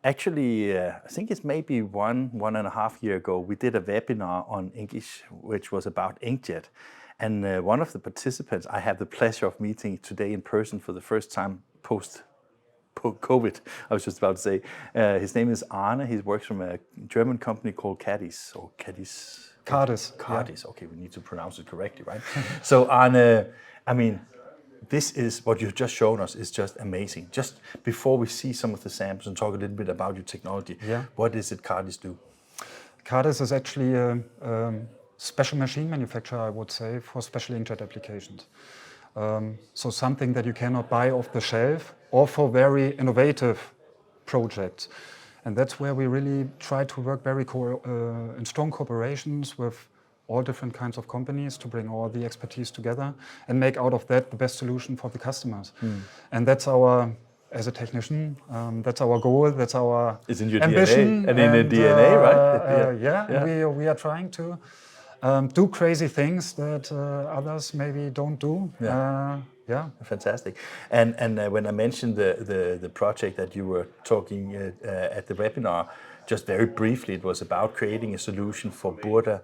Actually, I think it's maybe one and a half year ago, we did a webinar on INKISH, which was about Inkjet. And one of the participants I have the pleasure of meeting today in person for the first time post-COVID, I was just about to say. His name is Arne. He works from a German company called Cadis, or Cadis. Cadis. Cadis, yeah. Okay, we need to pronounce it correctly, right? So Arne, I mean, this is what you've just shown us is just amazing. Just before we see some of the samples and talk a little bit about your technology, what is it Cadis do? Cadis is actually a special machine manufacturer, I would say, for special inkjet applications. So something that you cannot buy off the shelf or for very innovative projects. And that's where we really try to work very in strong cooperations with all different kinds of companies to bring all the expertise together and make out of that the best solution for the customers. And that's our, as a technician, that's our goal, that's our it's in your ambition. DNA. And in the DNA, right? We are trying to do crazy things that others maybe don't do. Fantastic. And when I mentioned the project that you were talking at the webinar, just very briefly, it was about creating a solution for Burda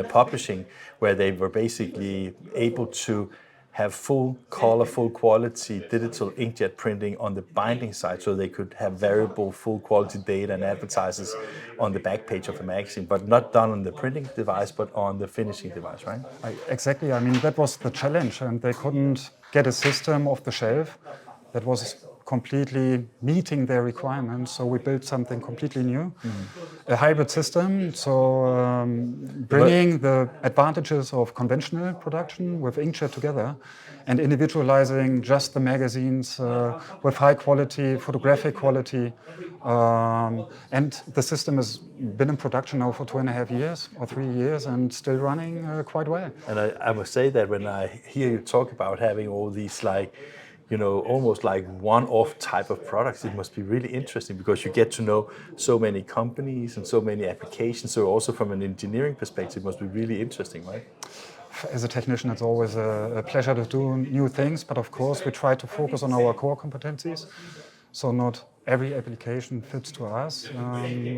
publishing, where they were basically able to have full color, full quality digital inkjet printing on the binding side, so they could have variable full quality data and advertises on the back page of the magazine, but not done on the printing device, but on the finishing device, right? Exactly. I mean, that was the challenge, and they couldn't get a system off the shelf that was completely meeting their requirements, so we built something completely new, a hybrid system, so bringing the advantages of conventional production with inkjet together and individualizing just the magazines with high quality, photographic quality, and the system has been in production now for 2.5 years or 3 years and still running quite well. And I must say that when I hear you talk about having all these almost like one-off type of products, it must be really interesting because you get to know so many companies and so many applications. So also from an engineering perspective, it must be really interesting, right? As a technician, it's always a pleasure to do new things, but of course we try to focus on our core competencies. So not every application fits to us.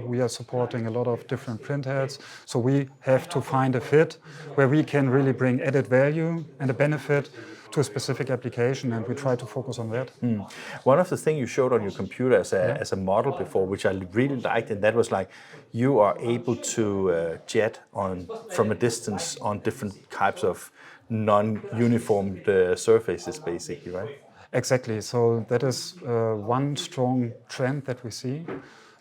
We are supporting a lot of different printheads, so we have to find a fit where we can really bring added value and a benefit to a specific application, and we try to focus on that. One of the things you showed on your computer as a model before, which I really liked, and that was like you are able to jet from a distance on different types of non-uniformed surfaces, basically, right? Exactly. So that is one strong trend that we see: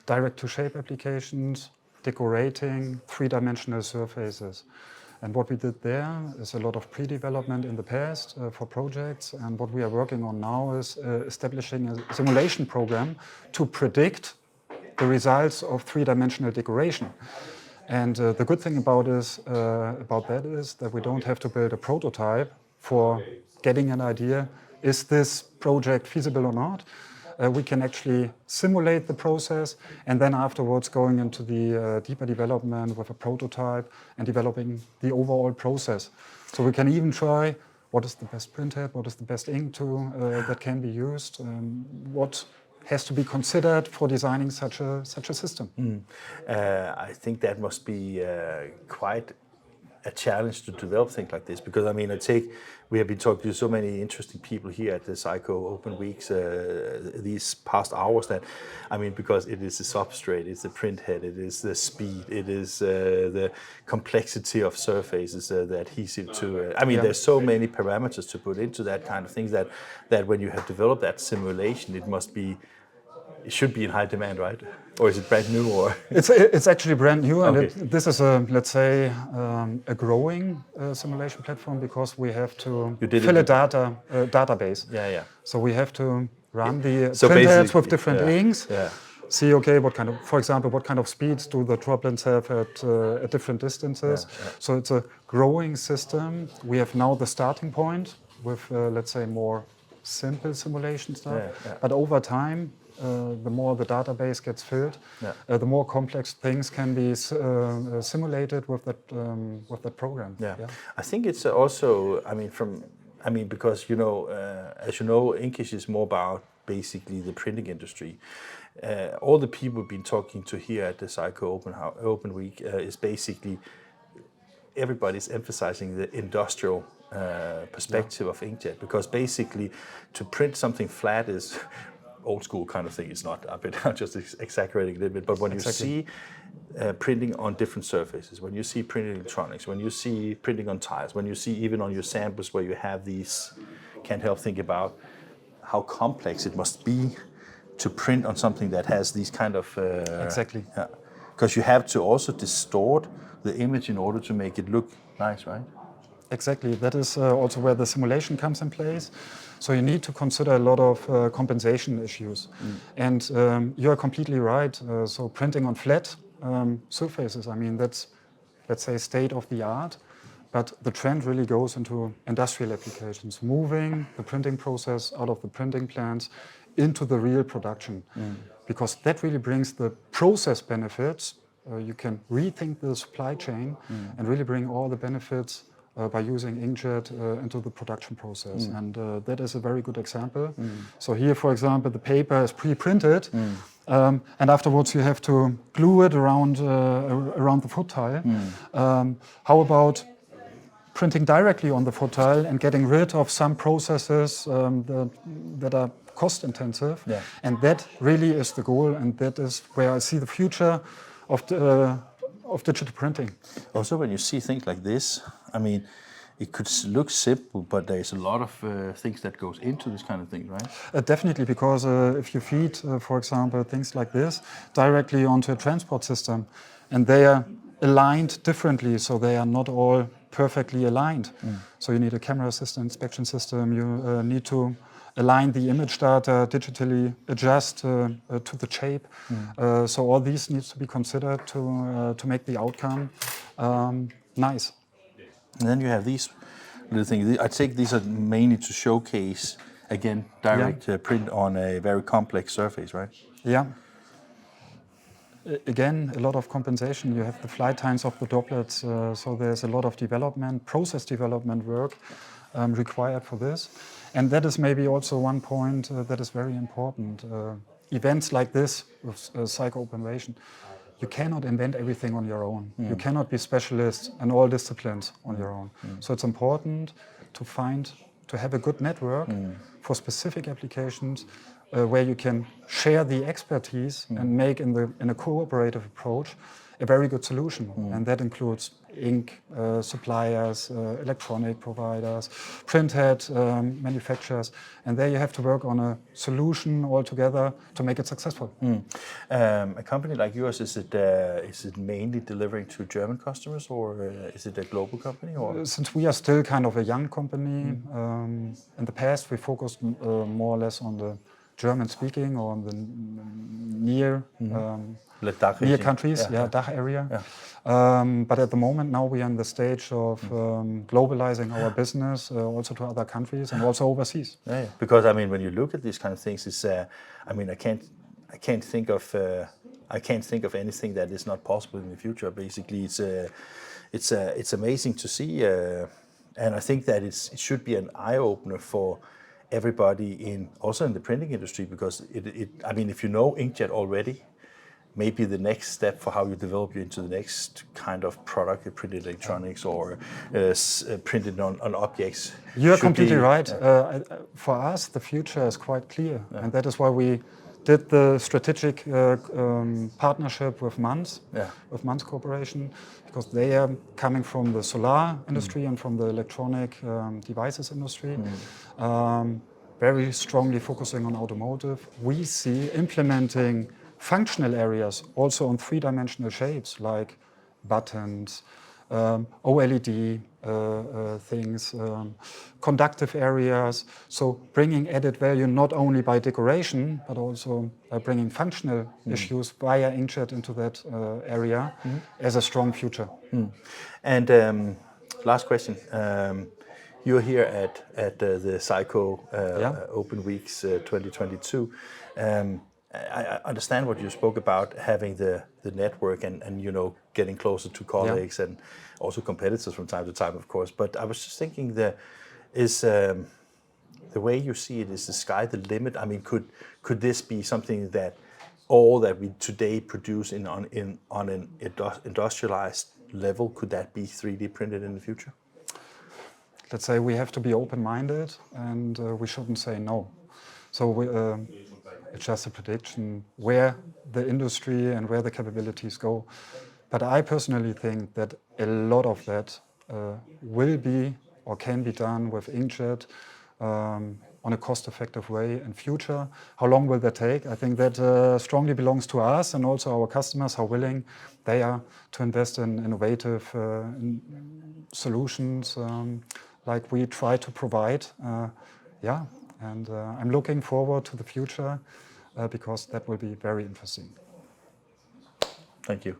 direct-to-shape applications, decorating three-dimensional surfaces. And what we did there is a lot of pre-development in the past for projects, and what we are working on now is establishing a simulation program to predict the results of three-dimensional decoration. And the good thing about that is that we don't have to build a prototype for getting an idea, is this project feasible or not? We can actually simulate the process and then afterwards going into the deeper development with a prototype and developing the overall process. So we can even try what is the best printhead, what is the best ink that can be used, what has to be considered for designing such a system. I think that must be quite a challenge to develop things like this, because I mean, we have been talking to so many interesting people here at the Seiko Open weeks these past hours that, I mean, because it is the substrate, it's the printhead, it is the speed, it is the complexity of surfaces, the adhesive to it. I mean, there's so many parameters to put into that kind of things that when you have developed that simulation, it should be in high demand, right? Or is it brand new? Or it's actually brand new, and okay. This is a growing simulation platform, because we have to fill a database. So we have to run the printheads with different inks. See, okay, for example, what kind of speeds do the droplets have at different distances? So it's a growing system. We have now the starting point with more simple simulation stuff, but over time, the more the database gets filled, the more complex things can be simulated with that program. I think it's also, because as you know, INKISH is more about basically the printing industry. All the people we've been talking to here at the Seiko Open Week is basically everybody's emphasizing the industrial perspective of inkjet, because basically to print something flat is old school kind of thing. It's not a bit, I'm just exaggerating a little bit, but when you see printing on different surfaces, when you see printed electronics, when you see printing on tiles, when you see even on your samples where you have these, can't help think about how complex it must be to print on something that has these kind of... Exactly. Because you have to also distort the image in order to make it look nice, right? Exactly. That is also where the simulation comes in place. So you need to consider a lot of compensation issues. And you are completely right. So printing on flat surfaces, I mean, that's, let's say, state of the art. But the trend really goes into industrial applications, moving the printing process out of the printing plants into the real production. Because that really brings the process benefits. You can rethink the supply chain and really bring all the benefits by using inkjet into the production process. And that is a very good example. So here, for example, the paper is pre-printed, and afterwards you have to glue it around the foot tile. How about printing directly on the foot tile and getting rid of some processes that are cost intensive? And that really is the goal, and that is where I see the future of digital printing. Also, when you see things like this, I mean, it could look simple, but there's a lot of things that goes into this kind of thing, right? Definitely, because if you feed, for example, things like this directly onto a transport system, and they are aligned differently, so they are not all perfectly aligned. So you need a camera assisted inspection system, you need to align the image data, digitally adjust to the shape. So all these needs to be considered to make the outcome nice. And then you have these little things. I think these are mainly to showcase, again, direct print on a very complex surface, right? Yeah. Again, a lot of compensation. You have the flight times of the droplets, so there's a lot of development, process development work required for this. And that is maybe also one point that is very important. Events like this, with Seiko Open, you cannot invent everything on your own. You cannot be specialist in all disciplines on your own. So it's important to have a good network for specific applications where you can share the expertise and make in a cooperative approach a very good solution. And that includes ink suppliers, electronic providers, printhead manufacturers, and there you have to work on a solution all together to make it successful. A company like yours, is it mainly delivering to German customers, or is it a global company? Or? Since we are still kind of a young company, in the past we focused more or less on the German-speaking or on the near countries, DACH area. But at the moment now we are in the stage of globalizing our business also to other countries and also overseas. Because I mean, when you look at these kind of things, it's I mean, I can't think of anything that is not possible in the future. Basically, it's amazing to see, and I think that it should be an eye opener for everybody also in the printing industry, because I mean, if you know inkjet already, maybe the next step for how you develop you into the next kind of product, printed electronics or printed on objects. You are completely right. For us, the future is quite clear, and that is why we did the strategic partnership with Manz, with Manz Corporation, because they are coming from the solar industry and from the electronic devices industry, very strongly focusing on automotive. We see implementing functional areas also on three-dimensional shapes like buttons, OLED things, conductive areas. So bringing added value not only by decoration, but also by bringing functional issues via inkjet into that area as a strong future. And last question. You're here at the Seiko Open Weeks 2022. I understand what you spoke about, having the network and you know, getting closer to colleagues and also competitors from time to time, of course. But I was just thinking, the way you see it, is the sky the limit? I mean, could this be something that all that we today produce on an industrialized level, could that be 3D printed in the future? Let's say we have to be open-minded, and we shouldn't say no. So it's just a prediction where the industry and where the capabilities go. But I personally think that a lot of that will be or can be done with inkjet on a cost-effective way in future. How long will that take? I think that strongly belongs to us and also our customers, how willing they are to invest in innovative solutions like we try to provide. And I'm looking forward to the future because that will be very interesting. Thank you.